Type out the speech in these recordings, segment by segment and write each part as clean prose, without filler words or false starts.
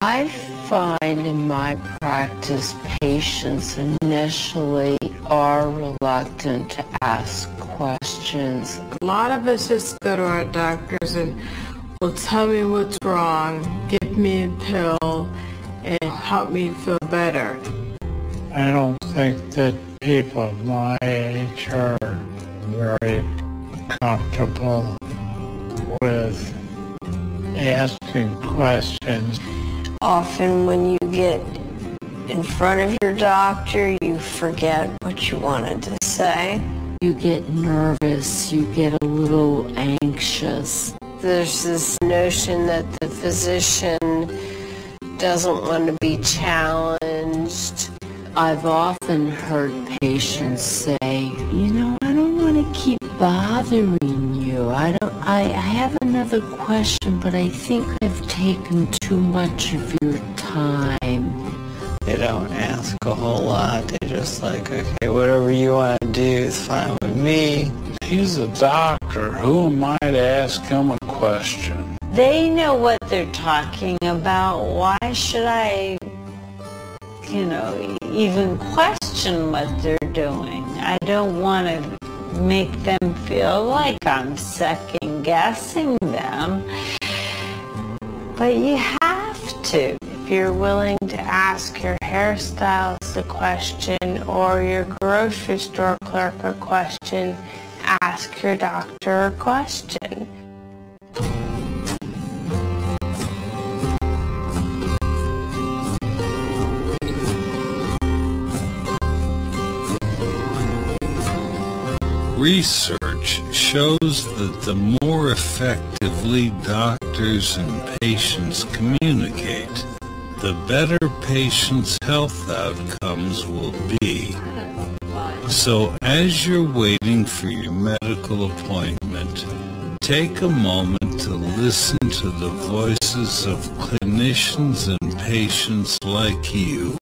I find in my practice patients initially are reluctant to ask questions. A lot of us just go to our doctors and will tell me what's wrong, give me a pill, and help me feel better. I don't think that people my age are very comfortable with asking questions. Often when you get in front of your doctor, you forget what you wanted to say. You get nervous, you get a little anxious. There's this notion that the physician doesn't want to be challenged. I've often heard patients say, you know, I don't want to keep bothering you. I have another question, but I think I've taken too much of your time. They don't ask a whole lot. They're just like, okay, whatever you want to do is fine with me. He's a doctor. Who am I to ask him a question? They know what they're talking about. Why should I, even question what they're doing? I don't want to make them feel like I'm second guessing them. But you have to. If you're willing to ask your hairstylist a question or your grocery store clerk a question, ask your doctor a question. Research shows that the more effectively doctors and patients communicate, the better patients' health outcomes will be. So as you're waiting for your medical appointment, take a moment to listen to the voices of clinicians and patients like you,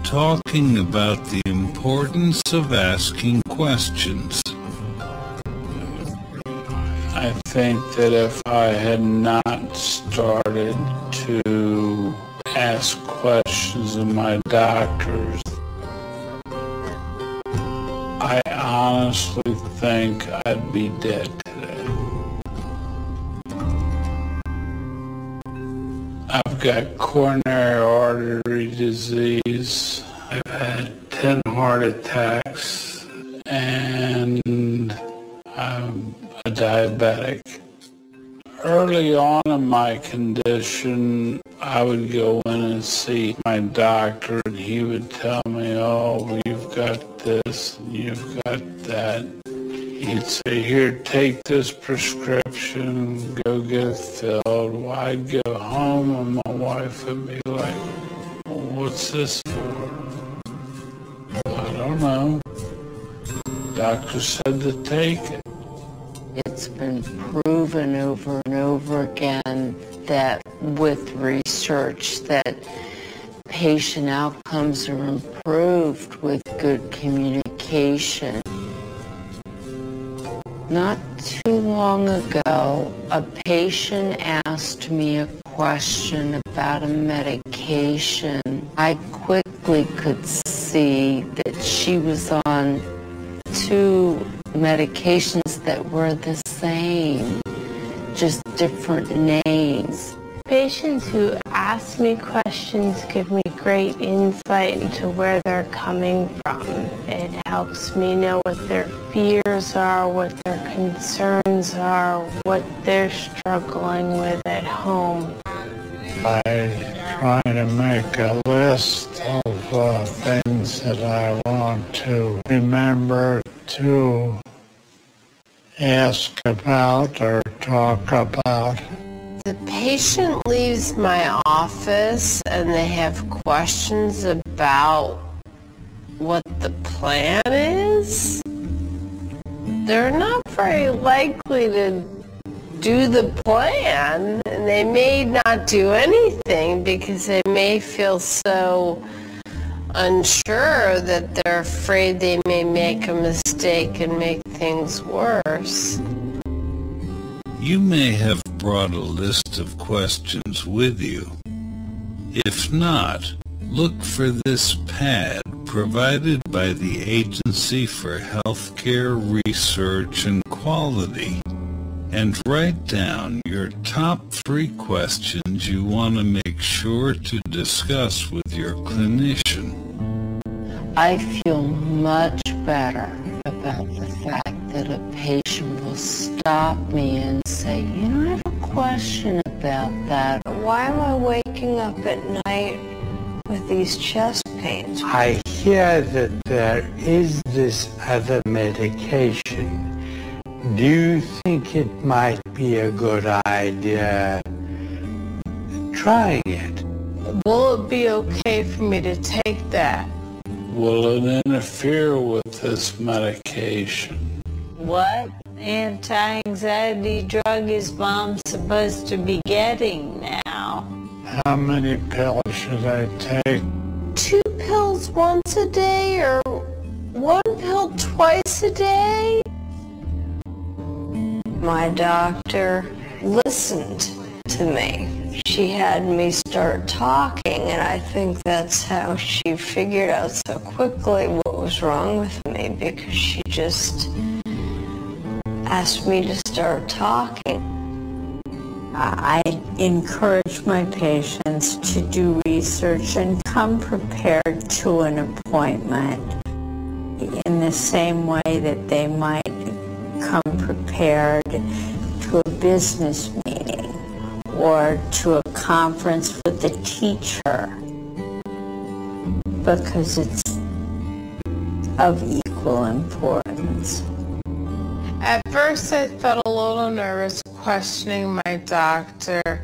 talking about the importance of asking questions. I think that if I had not started to ask questions of my doctors, I honestly think I'd be dead today. I've got coronary artery disease. I've had 10 heart attacks, and I'm a diabetic. Early on in my condition, I would go in and see my doctor, and he would tell me, oh, you've got this, and you've got that. He'd say, here, take this prescription, go get it filled. Well, I'd go home, and my wife would be like, well, what's this for? I don't know. Doctor said to take it. It's been proven over and over again that with research that patient outcomes are improved with good communication. Not too long ago, a patient asked me a question about a medication. I quickly could see that she was on 2 medications that were the same, just different names. Patients who ask me questions give me great insight into where they're coming from. It helps me know what their fears are, what their concerns are, what they're struggling with at home. I try to make a list of things that I want to remember to ask about or talk about. The patient leaves my office and they have questions about what the plan is. They're not very likely to do the plan, and they may not do anything because they may feel so unsure that they're afraid they may make a mistake and make things worse. You may have brought a list of questions with you. If not, look for this pad provided by the Agency for Healthcare Research and Quality and write down your top 3 questions you want to make sure to discuss with your clinician. I feel much better about the fact that a patient will stop me and say, you know, I have a question about that. Why am I waking up at night with these chest pains? I hear that there is this other medication. Do you think it might be a good idea trying it? Will it be okay for me to take that? Will it interfere with this medication? What anti-anxiety drug is Mom supposed to be getting now? How many pills should I take? 2 pills once a day or 1 pill twice a day? My doctor listened to me. She had me start talking, and I think that's how she figured out so quickly what was wrong with me, because she just asked me to start talking. I encourage my patients to do research and come prepared to an appointment in the same way that they might come prepared to a business meeting or to a conference with a teacher, because it's of equal importance. At first I felt a little nervous questioning my doctor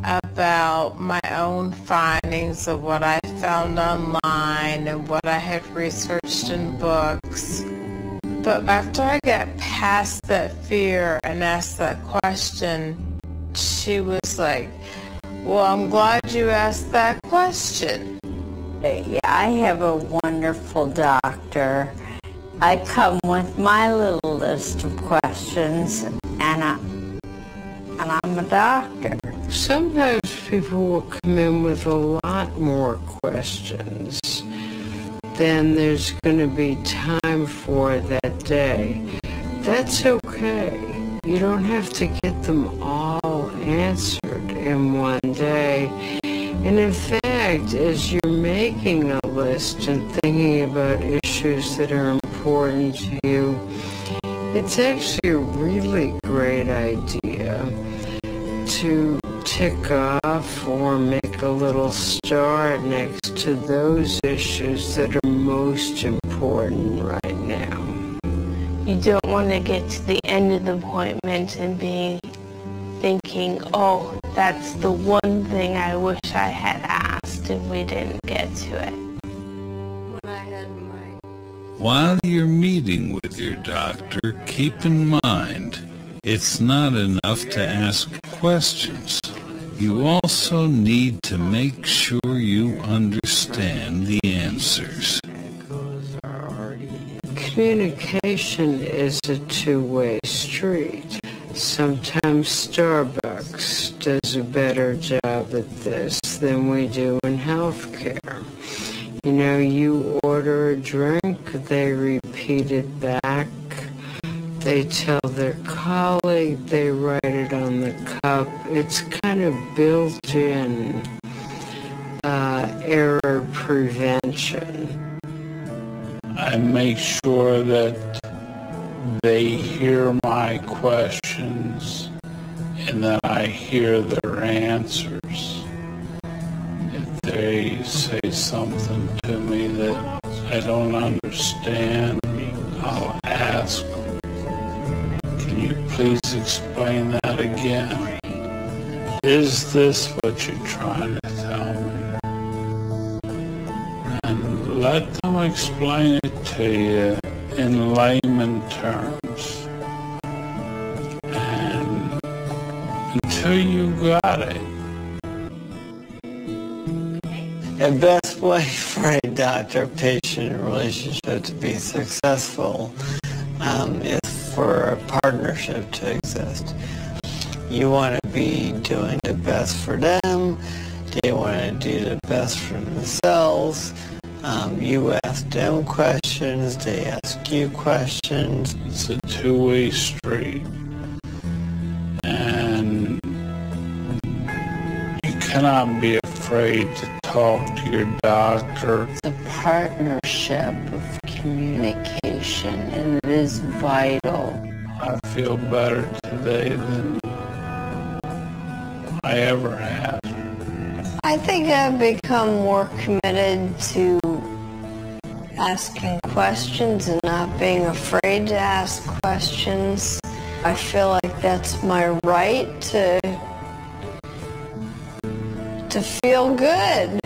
about my own findings of what I found online and what I had researched in books. But after I got past that fear and asked that question, she was like, well, I'm glad you asked that question. Yeah, I have a wonderful doctor. I come with my little list of questions, and I'm a doctor. Sometimes people will come in with a lot more questions than there's going to be time for that day. That's okay. You don't have to get them all answered in one day. And in fact, as you're making a list and thinking about issues that are important to you, it's actually a really great idea to tick off or make a little star next to those issues that are most important right now. You don't want to get to the end of the appointment and be thinking, oh, that's the one thing I wish I had asked and we didn't get to it. When I had While you're meeting with your doctor, keep in mind, it's not enough to ask questions. You also need to make sure you understand the answers. Communication is a two-way street. Sometimes Starbucks does a better job at this than we do in healthcare. You know, you order a drink, they repeat it back. They tell their colleague, they write it on the cup. It's kind of built-in error prevention. I make sure that they hear my questions and that I hear their answers. If they say something to me that I don't understand, I'll ask them, can you please explain that again? Is this what you're trying to tell me? And let them explain it to you in layman terms. And until you got it. The best way for a doctor-patient relationship to be successful is for a partnership to exist. You want to be doing the best for them, They want to do the best for themselves. You ask them questions, they ask you questions. It's a two-way street. And you cannot be afraid to talk to your doctor. It's a partnership of communication, and it is vital. I feel better today than I ever have. I think I've become more committed to asking questions and not being afraid to ask questions. I feel like that's my right to feel good.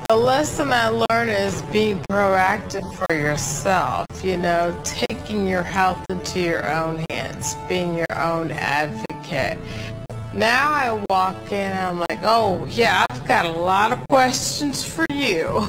The lesson I learned is being proactive for yourself, you know, taking your health into your own hands, being your own advocate. Now I walk in and I'm like, oh yeah, I've got a lot of questions for you.